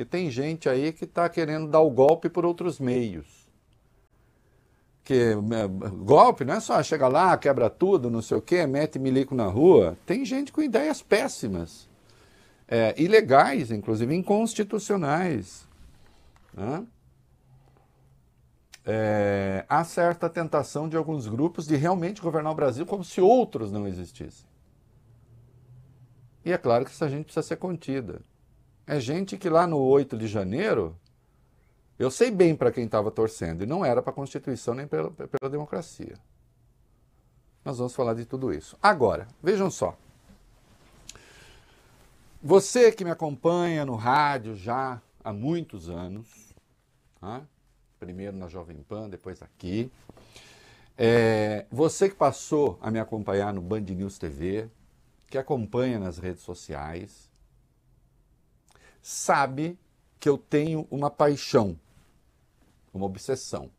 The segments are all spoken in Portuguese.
que tem gente aí que está querendo dar o golpe por outros meios. Que golpe não é só chegar lá, quebra tudo, não sei o quê, mete milico na rua. Tem gente com ideias péssimas, ilegais, inclusive inconstitucionais. Né? Há certa tentação de alguns grupos de realmente governar o Brasil como se outros não existissem. E é claro que essa gente precisa ser contida. É gente que lá no 8 de janeiro, eu sei bem para quem estava torcendo, e não era para a Constituição nem pela democracia. Nós vamos falar de tudo isso. Agora, vejam só. Você que me acompanha no rádio já há muitos anos, tá? Primeiro na Jovem Pan, depois aqui. Você que passou a me acompanhar no Band News TV, que acompanha nas redes sociais, sabe que eu tenho uma paixão, uma obsessão.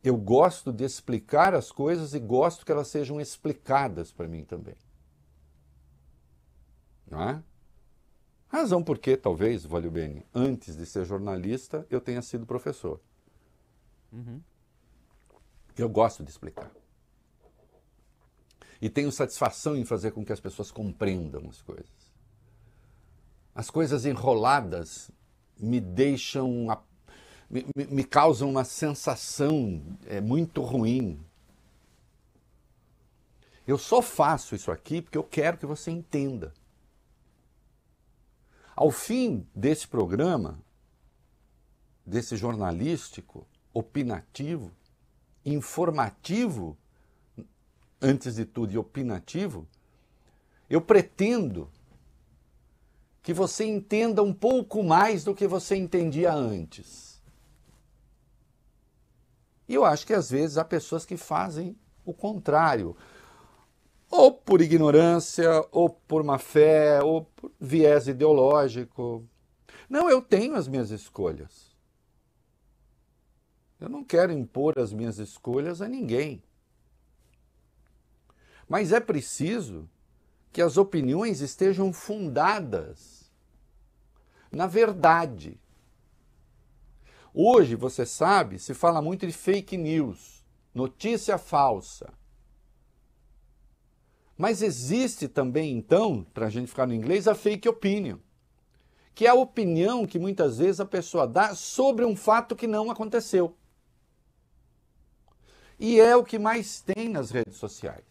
Eu gosto de explicar as coisas e gosto que elas sejam explicadas para mim também. Não é? Razão porque, talvez, Valeu Bene, antes de ser jornalista, eu tenha sido professor. Uhum. Eu gosto de explicar. E tenho satisfação em fazer com que as pessoas compreendam as coisas. As coisas enroladas me deixam, me causam uma sensação muito ruim. Eu só faço isso aqui porque eu quero que você entenda. Ao fim desse programa, desse jornalístico, opinativo, informativo, antes de tudo, e opinativo, eu pretendo que você entenda um pouco mais do que você entendia antes. E eu acho que às vezes há pessoas que fazem o contrário, ou por ignorância, ou por má fé, ou por viés ideológico. Não, eu tenho as minhas escolhas. Eu não quero impor as minhas escolhas a ninguém. Mas é preciso que as opiniões estejam fundadas na verdade. Hoje, você sabe, se fala muito de fake news, notícia falsa. Mas existe também, então, para a gente ficar no inglês, a fake opinion, que é a opinião que muitas vezes a pessoa dá sobre um fato que não aconteceu. E é o que mais tem nas redes sociais.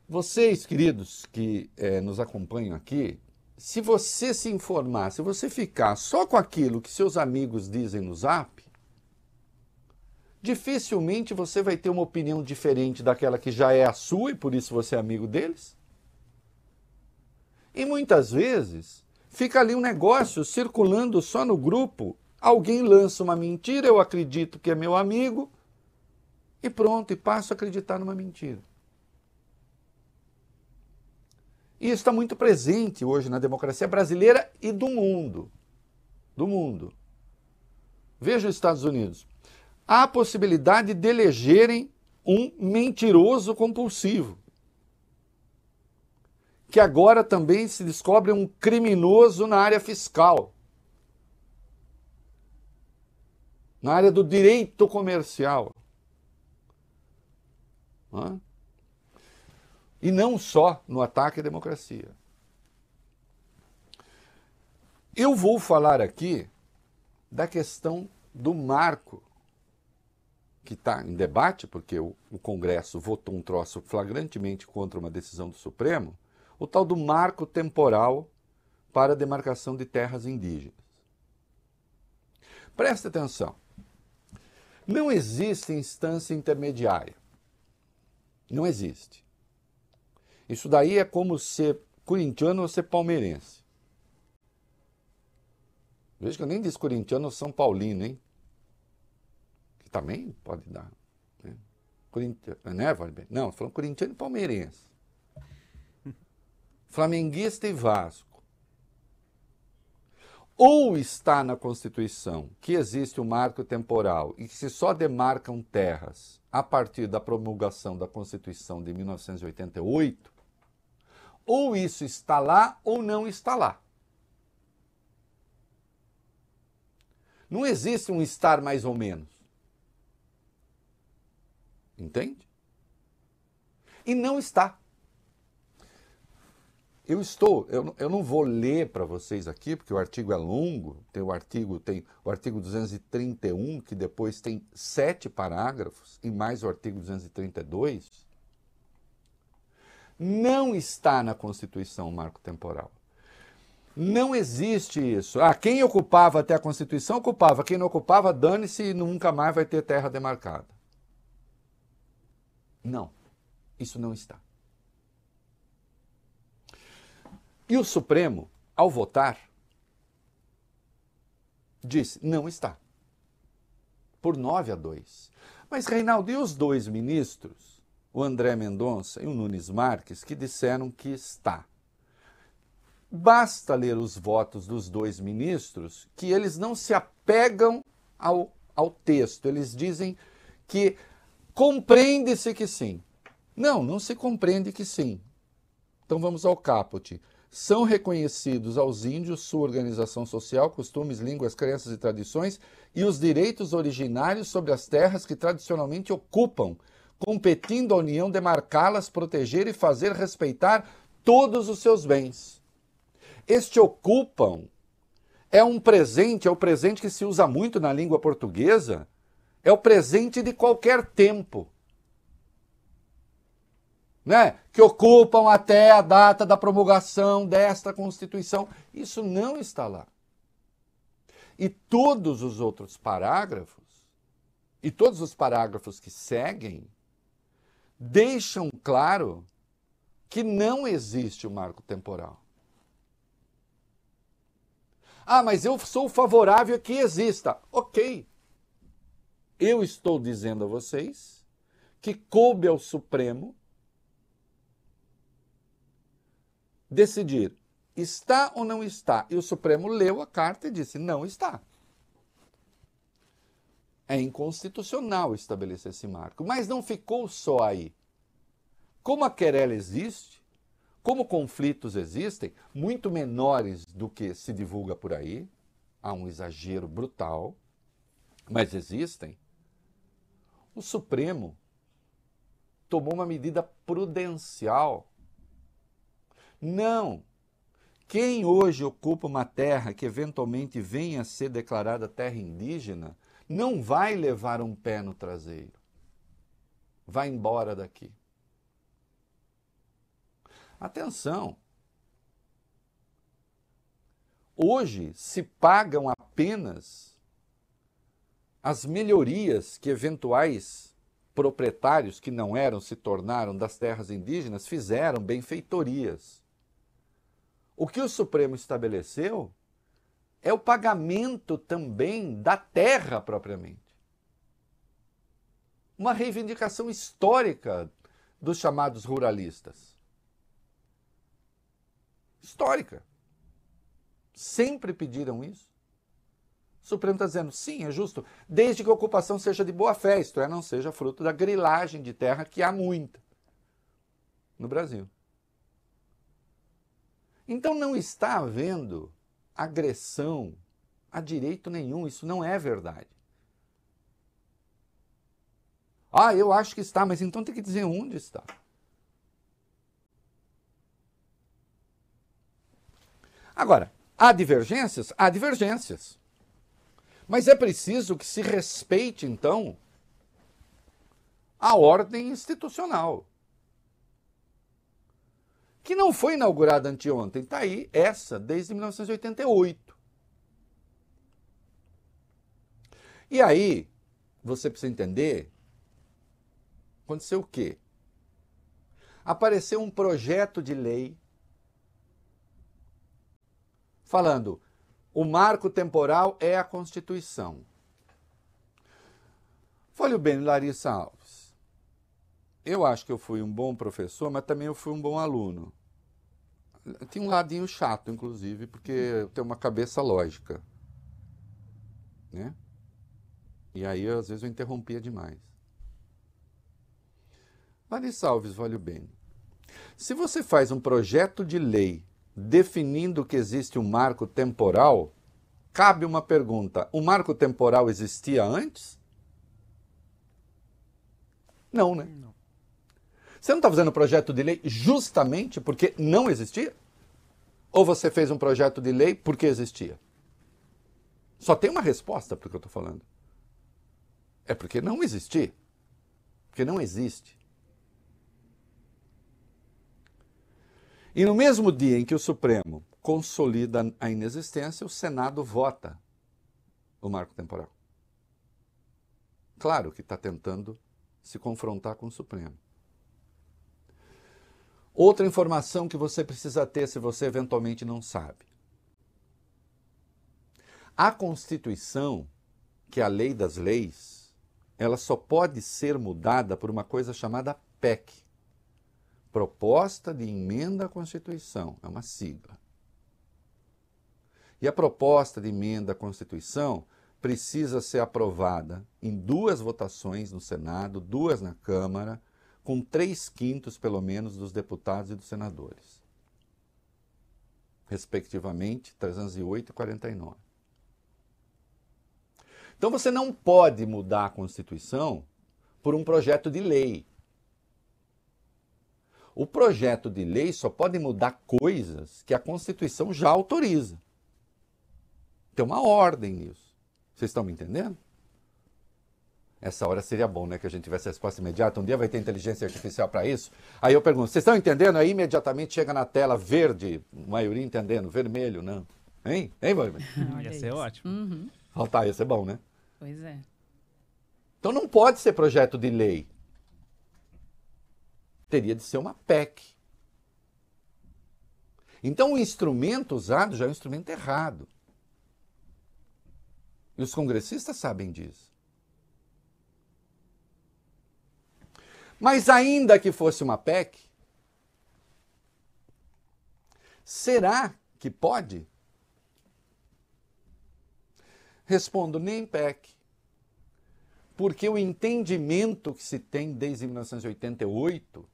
Vocês, queridos, que nos acompanham aqui, se você se informar, se você ficar só com aquilo que seus amigos dizem no Zap, dificilmente você vai ter uma opinião diferente daquela que já é a sua e por isso você é amigo deles. E muitas vezes fica ali um negócio circulando só no grupo, alguém lança uma mentira, eu acredito que é meu amigo, e pronto, e passo a acreditar numa mentira. E isso está muito presente hoje na democracia brasileira e do mundo. Do mundo. Veja os Estados Unidos. Há a possibilidade de elegerem um mentiroso compulsivo, que agora também se descobre um criminoso na área fiscal, na área do direito comercial. E não só no ataque à democracia. Eu vou falar aqui da questão do marco que está em debate, porque o Congresso votou um troço flagrantemente contra uma decisão do Supremo, o tal do marco temporal para a demarcação de terras indígenas. Preste atenção. Não existe instância intermediária. Não existe. Isso daí é como ser corintiano ou ser palmeirense. Veja que eu nem disse corintiano ou São Paulino, hein? Que também pode dar. Né? Não é, Valber? Não, falando corintiano e palmeirense. Flamenguista e Vasco. Ou está na Constituição que existe um marco temporal e que se só demarcam terras a partir da promulgação da Constituição de 1988, Ou isso está lá ou não está lá. Não existe um estar mais ou menos. Entende? E não está. Eu não vou ler para vocês aqui, porque o artigo é longo, tem o artigo 231, que depois tem 7 parágrafos, e mais o artigo 232. Não está na Constituição o marco temporal. Não existe isso. Quem ocupava até a Constituição ocupava, quem não ocupava, dane-se e nunca mais vai ter terra demarcada. Não, isso não está. E o Supremo, ao votar, disse, não está. Por 9-2. Mas, Reinaldo, e os 2 ministros, o André Mendonça e o Nunes Marques, que disseram que está? Basta ler os votos dos 2 ministros, que eles não se apegam ao texto. Eles dizem que compreende-se que sim. Não, não se compreende que sim. Então vamos ao caput. São reconhecidos aos índios sua organização social, costumes, línguas, crenças e tradições e os direitos originários sobre as terras que tradicionalmente ocupam, competindo à União demarcá-las, proteger e fazer respeitar todos os seus bens. Este ocupam é um presente, é o presente que se usa muito na língua portuguesa, é o presente de qualquer tempo. Né? Que ocupam até a data da promulgação desta Constituição. Isso não está lá. E todos os outros parágrafos, e todos os parágrafos que seguem, deixam claro que não existe o marco temporal. Mas eu sou favorável a que exista. Ok. Eu estou dizendo a vocês que coube ao Supremo decidir, está ou não está? E o Supremo leu a carta e disse, não está. É inconstitucional estabelecer esse marco. Mas não ficou só aí. Como a querela existe, como conflitos existem, muito menores do que se divulga por aí, há um exagero brutal, mas existem, o Supremo tomou uma medida prudencial. Não. Quem hoje ocupa uma terra que eventualmente venha a ser declarada terra indígena, não vai levar um pé no traseiro. Vai embora daqui. Atenção. Hoje se pagam apenas as melhorias que eventuais proprietários que não eram, se tornaram das terras indígenas, fizeram, benfeitorias. O que o Supremo estabeleceu é o pagamento também da terra propriamente. Uma reivindicação histórica dos chamados ruralistas. Histórica. Sempre pediram isso. O Supremo está dizendo, sim, é justo, desde que a ocupação seja de boa fé, isto é, não seja fruto da grilagem de terra, que há muita no Brasil. Então não está havendo agressão a direito nenhum, isso não é verdade. Eu acho que está, mas então tem que dizer onde está. Agora, há divergências? Há divergências. Mas é preciso que se respeite, então, a ordem institucional. Que não foi inaugurada anteontem. Está aí essa, desde 1988. E aí, você precisa entender, aconteceu o quê? Apareceu um projeto de lei falando, o marco temporal é a Constituição. Olha bem, Larissa Alves, eu acho que eu fui um bom professor, mas também eu fui um bom aluno. Tinha um ladinho chato, inclusive, porque eu tenho uma cabeça lógica. Né? E aí, às vezes, eu interrompia demais. Larissa Alves, olha bem, Se você faz um projeto de lei definindo que existe um marco temporal, cabe uma pergunta: o marco temporal existia antes? Não, né? Não. Você não está fazendo um projeto de lei justamente porque não existia? Ou você fez um projeto de lei porque existia? Só tem uma resposta para o que eu estou falando. É porque não existia. Porque não existe. E no mesmo dia em que o Supremo consolida a inexistência, o Senado vota o marco temporal. Claro que está tentando se confrontar com o Supremo. Outra informação que você precisa ter se você eventualmente não sabe. A Constituição, que é a lei das leis, ela só pode ser mudada por uma coisa chamada PEC. Proposta de Emenda à Constituição, é uma sigla. E a proposta de emenda à Constituição precisa ser aprovada em 2 votações no Senado, 2 na Câmara, com 3/5 pelo menos dos deputados e dos senadores. Respectivamente, 308 e 49. Então você não pode mudar a Constituição por um projeto de lei. O projeto de lei só pode mudar coisas que a Constituição já autoriza. Tem uma ordem nisso. Vocês estão me entendendo? Essa hora seria bom, né? Que a gente tivesse a resposta imediata. Um dia vai ter inteligência artificial para isso. Aí eu pergunto, vocês estão entendendo? Aí imediatamente chega na tela verde, a maioria entendendo, vermelho, não. Hein? Hein, Boimê? Ia ser ótimo. Uhum. Faltar, ia ser bom, né? Pois é. Então não pode ser projeto de lei. Teria de ser uma PEC. Então o instrumento usado já é um instrumento errado. E os congressistas sabem disso. Mas ainda que fosse uma PEC, será que pode? Respondo, nem PEC. Porque o entendimento que se tem desde 1988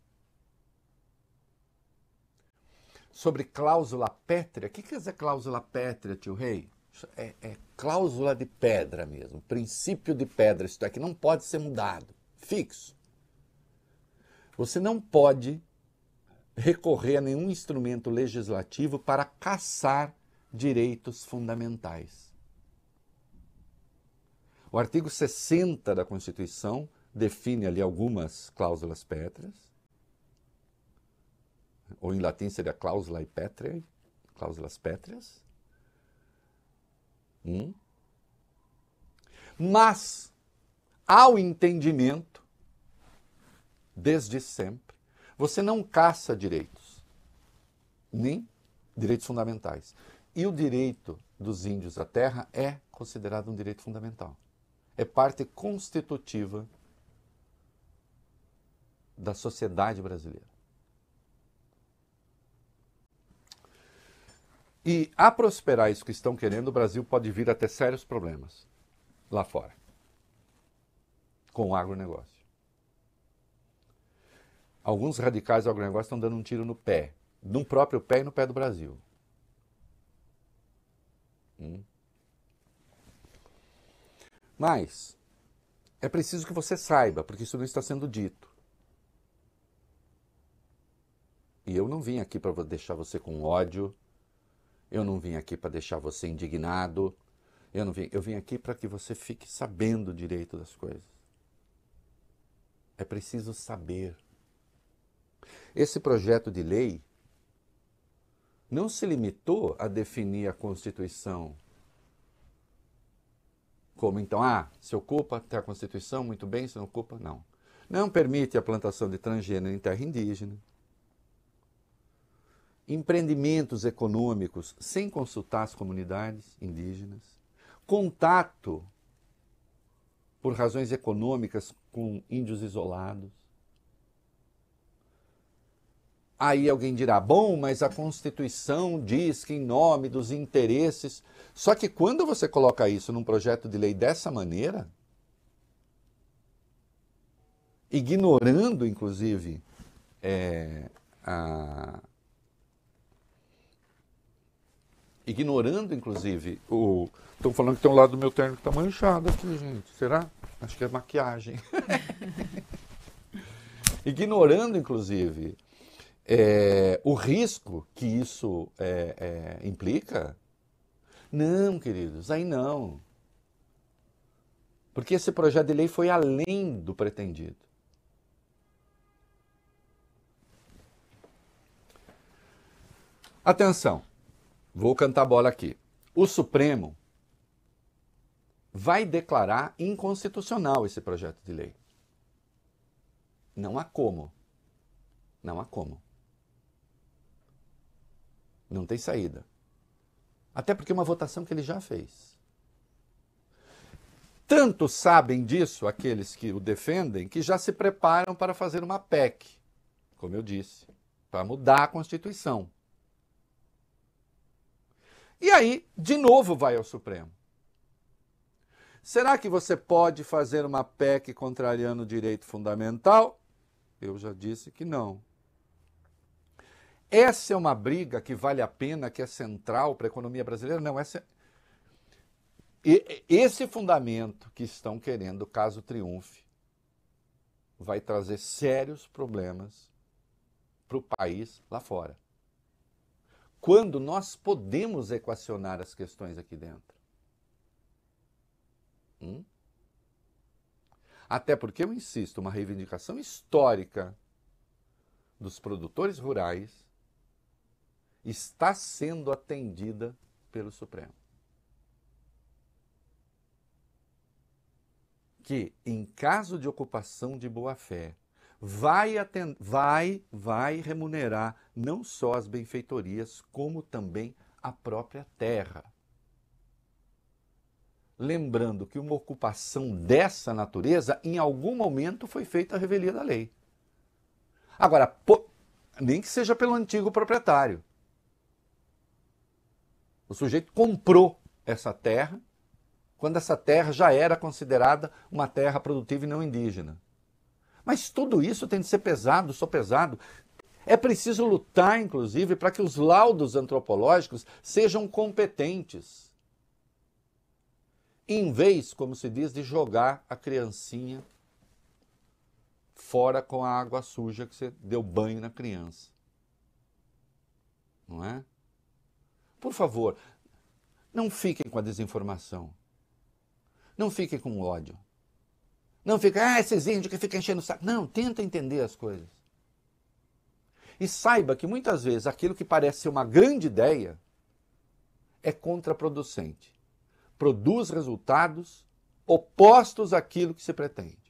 sobre cláusula pétrea. O que quer dizer cláusula pétrea, tio Rei? É cláusula de pedra mesmo, princípio de pedra. Isso daqui não pode ser mudado, fixo. Você não pode recorrer a nenhum instrumento legislativo para cassar direitos fundamentais. O artigo 60 da Constituição define ali algumas cláusulas pétreas, ou em latim seria cláusula pétrea, cláusulas pétreas. Mas, ao entendimento, desde sempre, você não caça direitos, nem direitos fundamentais. E o direito dos índios à terra é considerado um direito fundamental. É parte constitutiva da sociedade brasileira. E a prosperar isso que estão querendo, o Brasil pode vir a ter sérios problemas lá fora, com o agronegócio. Alguns radicais do agronegócio estão dando um tiro no pé, no próprio pé e no pé do Brasil. Mas é preciso que você saiba, porque isso não está sendo dito. E eu não vim aqui para deixar você com ódio, eu não vim aqui para deixar você indignado, eu vim aqui para que você fique sabendo direito das coisas. É preciso saber. Esse projeto de lei não se limitou a definir a Constituição como então, se ocupa até a Constituição, muito bem, se não ocupa, não. Não permite a plantação de transgênero em terra indígena. Empreendimentos econômicos sem consultar as comunidades indígenas. Contato por razões econômicas com índios isolados. Aí alguém dirá, bom, mas a Constituição diz que em nome dos interesses... Só que quando você coloca isso num projeto de lei dessa maneira, ignorando, inclusive, ignorando, inclusive, estão falando que tem um lado do meu terno que está manchado aqui, gente. Será? Acho que é maquiagem. Ignorando, inclusive, o risco que isso implica. Não, queridos, aí não. Porque esse projeto de lei foi além do pretendido. Atenção, vou cantar bola aqui. O Supremo vai declarar inconstitucional esse projeto de lei. Não há como. Não há como. Não tem saída. Até porque é uma votação que ele já fez. Tanto sabem disso aqueles que o defendem, que já se preparam para fazer uma PEC, como eu disse, para mudar a Constituição. E aí, de novo, vai ao Supremo. Será que você pode fazer uma PEC contrariando o direito fundamental? Eu já disse que não. Essa é uma briga que vale a pena, que é central para a economia brasileira? Não, esse fundamento que estão querendo, caso triunfe, vai trazer sérios problemas para o país lá fora. Quando nós podemos equacionar as questões aqui dentro. Até porque, eu insisto, uma reivindicação histórica dos produtores rurais está sendo atendida pelo Supremo. Que, em caso de ocupação de boa-fé, vai remunerar não só as benfeitorias, como também a própria terra. Lembrando que uma ocupação dessa natureza, em algum momento, foi feita a revelia da lei. Agora, nem que seja pelo antigo proprietário. O sujeito comprou essa terra, quando essa terra já era considerada uma terra produtiva e não indígena. Mas tudo isso tem de ser pesado, sopesado. É preciso lutar, inclusive, para que os laudos antropológicos sejam competentes. Em vez, como se diz, de jogar a criancinha fora com a água suja que você deu banho na criança. Não é? Por favor, não fiquem com a desinformação. Não fiquem com o ódio. Não fiquem, esses índios que ficam enchendo o saco. Não, tenta entender as coisas. E saiba que muitas vezes aquilo que parece ser uma grande ideia é contraproducente. Produz resultados opostos àquilo que se pretende.